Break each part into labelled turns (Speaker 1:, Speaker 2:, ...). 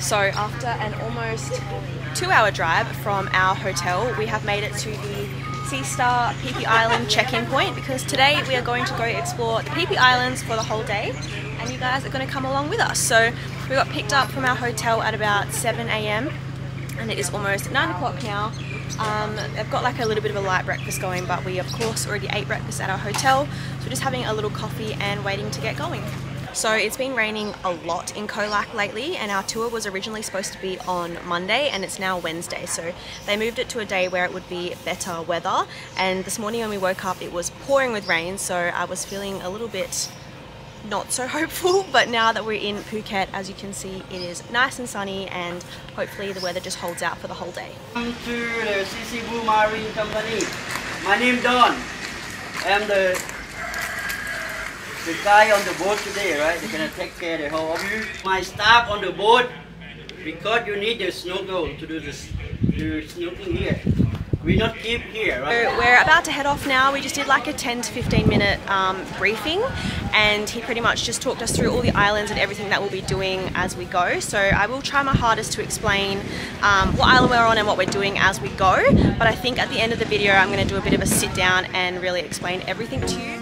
Speaker 1: So after an almost 2-hour drive from our hotel, we have made it to the Sea Star Phi Phi Island check-in point, because today we are going to go explore the Phi Phi Islands for the whole day, and you guys are going to come along with us. So we got picked up from our hotel at about 7 AM and it is almost 9 o'clock now. They've got like a little bit of a light breakfast going, but we of course already ate breakfast at our hotel, so we're just having a little coffee and waiting to get going. So it's been raining a lot in Khao Lak lately, and our tour was originally supposed to be on Monday and it's now Wednesday, so they moved it to a day where it would be better weather. And this morning when we woke up it was pouring with rain, so I was feeling a little bit not so hopeful, but now that we're in Phuket, as you can see, it is nice and sunny and hopefully the weather just holds out for the whole day.
Speaker 2: Welcome to the CC Blue Marine Company. My name is Don. I'm the guy on the boat today, right? They're gonna take care of the whole of you. My staff on the boat, because you need the snorkel to do this, snorkeling here. We not keep here, right?
Speaker 1: So we're about to head off now. We just did like a 10 to 15 minute briefing, and he pretty much just talked us through all the islands and everything that we'll be doing as we go. So I will try my hardest to explain what island we're on and what we're doing as we go, but I think at the end of the video I'm going to do a bit of a sit down and really explain everything to you.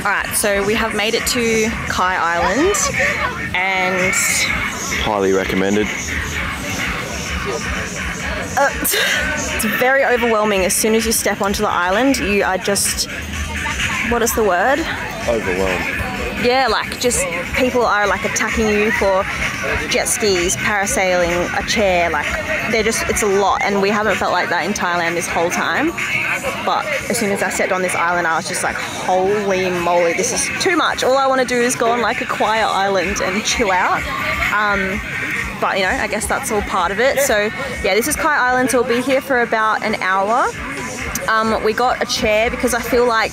Speaker 1: Alright, so we have made it to Khai Island and
Speaker 3: highly recommended.
Speaker 1: It's very overwhelming. As soon as you step onto the island, you are just, what is the word?
Speaker 3: Overwhelmed.
Speaker 1: Yeah, like just people are like attacking you for jet skis, parasailing, a chair, like they're just, it's a lot, and we haven't felt like that in Thailand this whole time. But as soon as I stepped on this island, I was just like, holy moly, this is too much. All I want to do is go on like a quiet island and chill out. But you know, I guess that's all part of it. So yeah, this is Khai Island, so we'll be here for about an hour. We got a chair because I feel like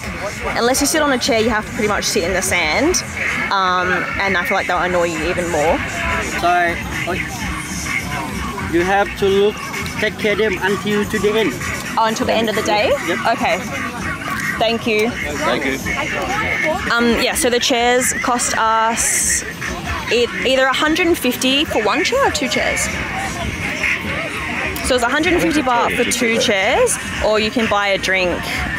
Speaker 1: unless you sit on a chair, you have to pretty much sit in the sand, and I feel like they'll annoy you even more.
Speaker 2: So you have to take care of them until to the end.
Speaker 1: Oh, until the end of the day?
Speaker 2: Yep.
Speaker 1: Okay. Thank you.
Speaker 3: Thank you.
Speaker 1: Yeah, so the chairs cost us either 150 for one chair or 2 chairs. So it's 150 baht for 2 chairs, or you can buy a drink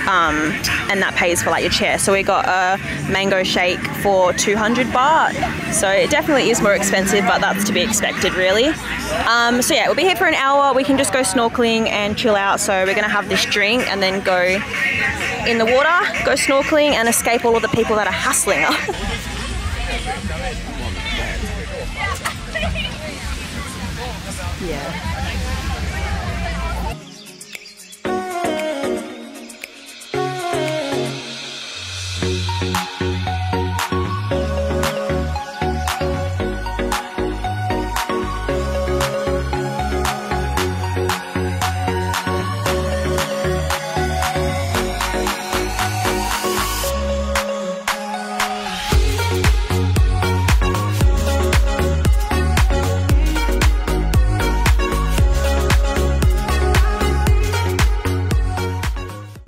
Speaker 1: and that pays for like your chair. So we got a mango shake for 200 baht. So it definitely is more expensive, but that's to be expected really. So yeah, we'll be here for an hour. We can just go snorkeling and chill out. So we're gonna have this drink and then go in the water, go snorkeling and escape all of the people that are hassling us. Yeah.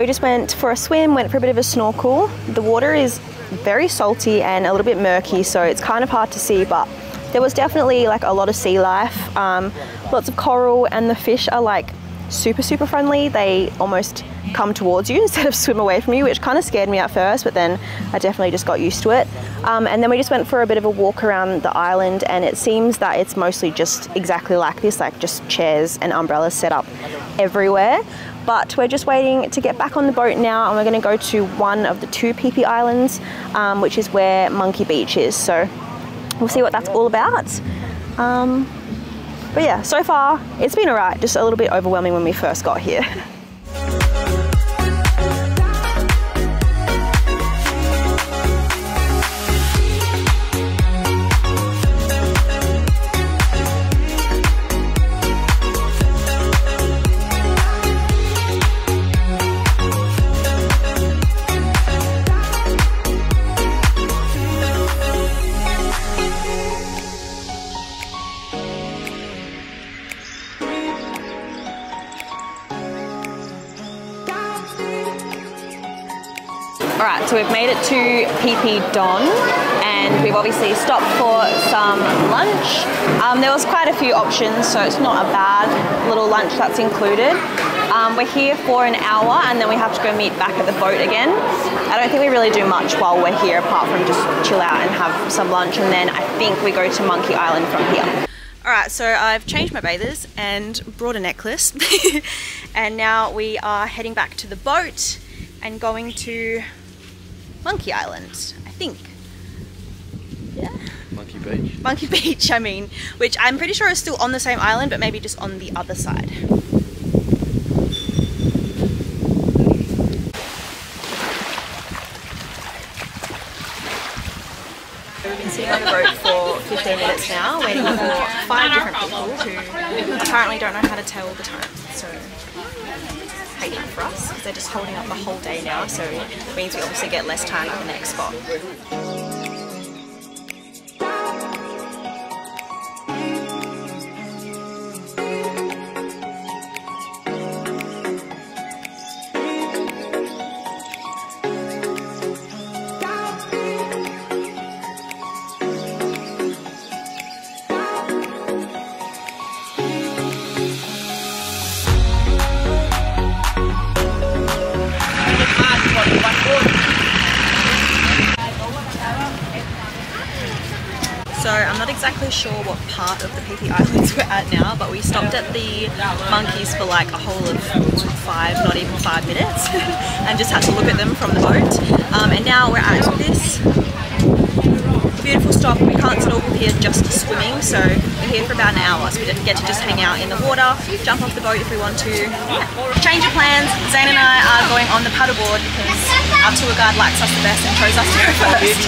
Speaker 1: We just went for a swim, went for a bit of a snorkel. The water is very salty and a little bit murky, so it's kind of hard to see, but there was definitely like a lot of sea life, lots of coral, and the fish are like super friendly. They almost come towards you instead of swim away from you, which kind of scared me at first, but then I definitely just got used to it. And then we just went for a bit of a walk around the island, and it seems that it's mostly just exactly like this, like just chairs and umbrellas set up everywhere. But we're just waiting to get back on the boat now, and we're going to go to one of the 2 Phi Phi Islands, which is where Monkey Beach is. So we'll see what that's all about. But yeah, so far it's been alright, just a little bit overwhelming when we first got here. Alright, so we've made it to PP Don and we've obviously stopped for some lunch. There was quite a few options, so it's not a bad little lunch that's included. We're here for an hour and then we have to go meet back at the boat again. I don't think we really do much while we're here apart from just chill out and have some lunch, and then I think we go to Monkey Island from here. Alright, so I've changed my bathers and brought a necklace and now we are heading back to the boat and going to Monkey Island, I think. Yeah?
Speaker 3: Monkey Beach.
Speaker 1: Monkey Beach, I mean, which I'm pretty sure is still on the same island, but maybe just on the other side. We've been sitting on the boat for 15 minutes now, waiting for 5 different people who apparently don't know how to tell the time. So, hate that for us, because they're just holding up the whole day now, so it means we obviously get less time at the next spot. So I'm not exactly sure what part of the PP Islands we're at now, but we stopped at the monkeys for like a whole of 5, not even 5 minutes, and just had to look at them from the boat. And now we're at this beautiful stop. We can't snorkel here just swimming, so we're here for about an hour, so we get to just hang out in the water, jump off the boat if we want to. Yeah. Change of plans, Zane and I are going on the paddleboard because our tour guide likes us the best and chose us to go first.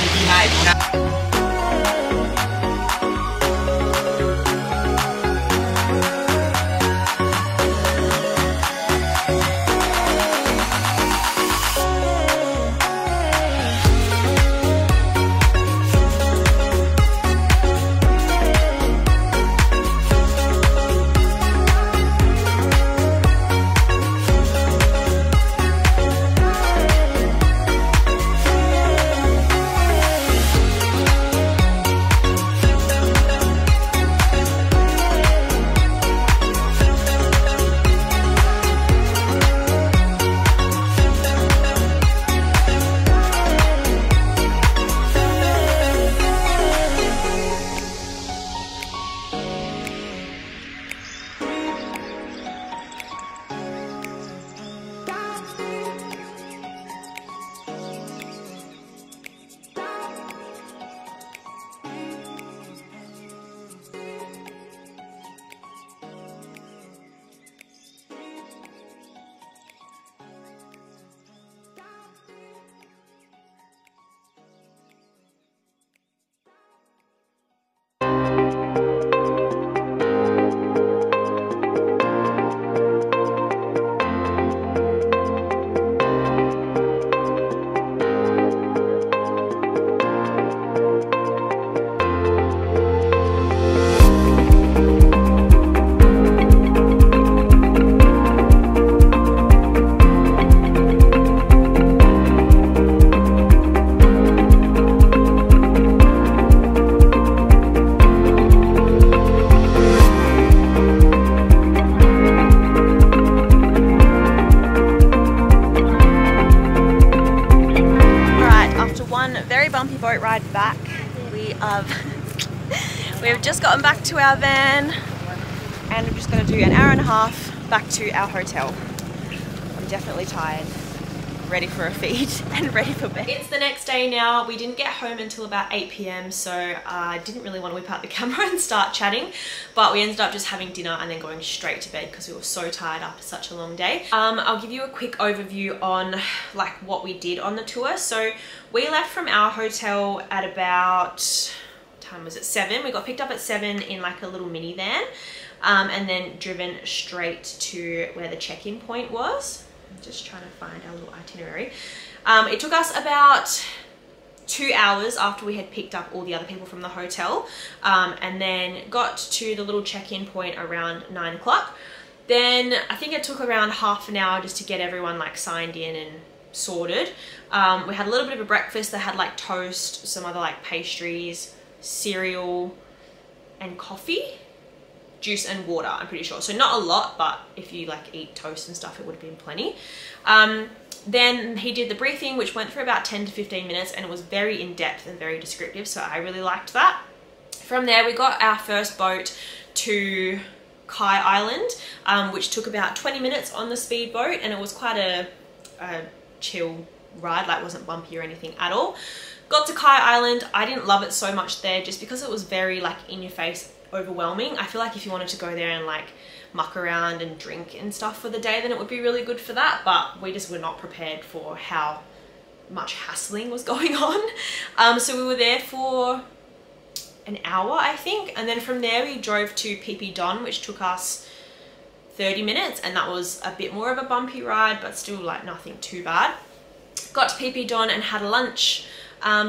Speaker 1: Boat ride back. We've just gotten back to our van and we're just going to do an hour and a half back to our hotel. I'm definitely tired, ready for a feed and ready for bed. It's the next day now. We didn't get home until about 8 PM, so I didn't really want to whip out the camera and start chatting, but we ended up just having dinner and then going straight to bed because we were so tired after such a long day. I'll give you a quick overview on like what we did on the tour. So we left from our hotel at about, what time was it, 7. We got picked up at 7 in like a little minivan, and then driven straight to where the check-in point was. I'm just trying to find our little itinerary. It took us about 2 hours after we had picked up all the other people from the hotel, and then got to the little check-in point around 9 o'clock. Then I think it took around half an hour just to get everyone like signed in and sorted. We had a little bit of a breakfast. They had like toast, some other like pastries, cereal, and coffee, juice and water, I'm pretty sure. So not a lot, but if you like eat toast and stuff, it would have been plenty. Then he did the briefing, which went for about 10 to 15 minutes, and it was very in-depth and very descriptive, so I really liked that. From there, we got our first boat to Kai Island, which took about 20 minutes on the speedboat, and it was quite a chill ride, like wasn't bumpy or anything at all. Got to Kai Island. I didn't love it so much there just because it was very like in your face, overwhelming. I feel like if you wanted to go there and like muck around and drink and stuff for the day, then it would be really good for that, but we just were not prepared for how much hassling was going on. So we were there for an hour, I think, and then from there we drove to Phi Phi Don, which took us 30 minutes, and that was a bit more of a bumpy ride, but still like nothing too bad. Got to Phi Phi Don and had lunch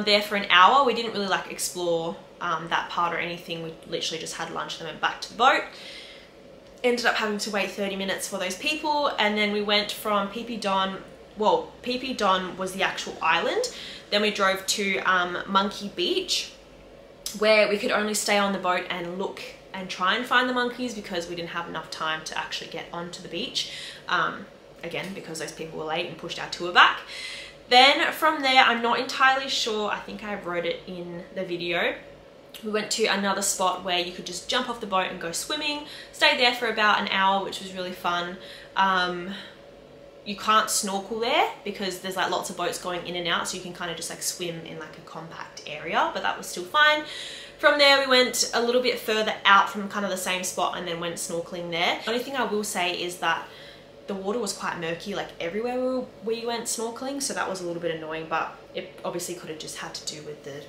Speaker 1: there for an hour. We didn't really like explore that part or anything. We literally just had lunch and then went back to the boat. Ended up having to wait 30 minutes for those people, and then we went from Phi Phi Don, well, Phi Phi Don was the actual island. Then we drove to Monkey Beach, where we could only stay on the boat and look and try and find the monkeys because we didn't have enough time to actually get onto the beach. Again, because those people were late and pushed our tour back. Then from there, I'm not entirely sure, I think I wrote it in the video. We went to another spot where you could just jump off the boat and go swimming. Stayed there for about an hour, which was really fun. You can't snorkel there because there's like lots of boats going in and out, so you can kind of just like swim in like a compact area, but that was still fine. From there we went a little bit further out from kind of the same spot and then went snorkeling there. The only thing I will say is that the water was quite murky like everywhere we went snorkeling, so that was a little bit annoying, but it obviously could have just had to do with the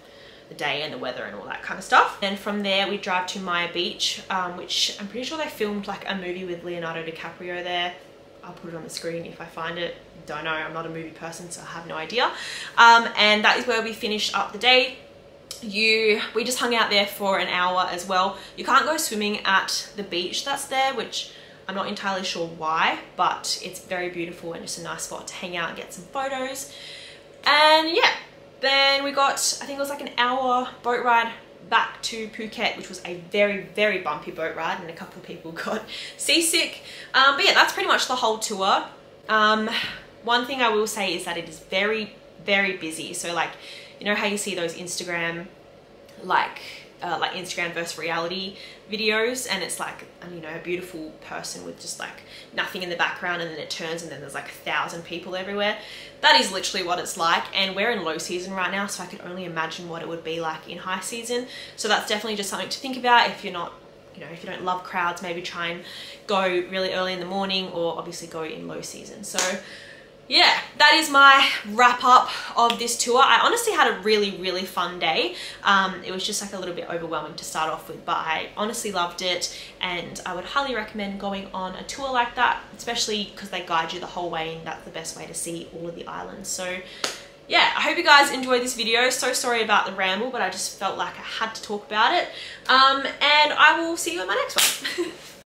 Speaker 1: day and the weather and all that kind of stuff. And from there we drive to Maya Beach, which I'm pretty sure they filmed like a movie with Leonardo DiCaprio there. I'll put it on the screen if I find it. Don't know, I'm not a movie person, so I have no idea. And that is where we finished up the day. We just hung out there for an hour as well. You can't go swimming at the beach that's there, which I'm not entirely sure why, but it's very beautiful and just a nice spot to hang out and get some photos. And yeah, then we got, I think it was like an hour boat ride back to Phuket, which was a very, very bumpy boat ride, and a couple of people got seasick. But yeah, that's pretty much the whole tour. One thing I will say is that it is very, very busy. So like, you know how you see those Instagram, like Instagram versus reality videos, and it's like, you know, a beautiful person with just like nothing in the background, and then it turns and then there's like 1,000 people everywhere. That is literally what it's like, and we're in low season right now, so I can only imagine what it would be like in high season. So that's definitely just something to think about if you're not, you know, if you don't love crowds. Maybe try and go really early in the morning, or obviously go in low season. So yeah, that is my wrap up of this tour. I honestly had a really, really fun day. It was just like a little bit overwhelming to start off with, but I honestly loved it, and I would highly recommend going on a tour like that, especially because they guide you the whole way, and that's the best way to see all of the islands. So yeah, I hope you guys enjoyed this video. So sorry about the ramble, but I just felt like I had to talk about it. And I will see you in my next one.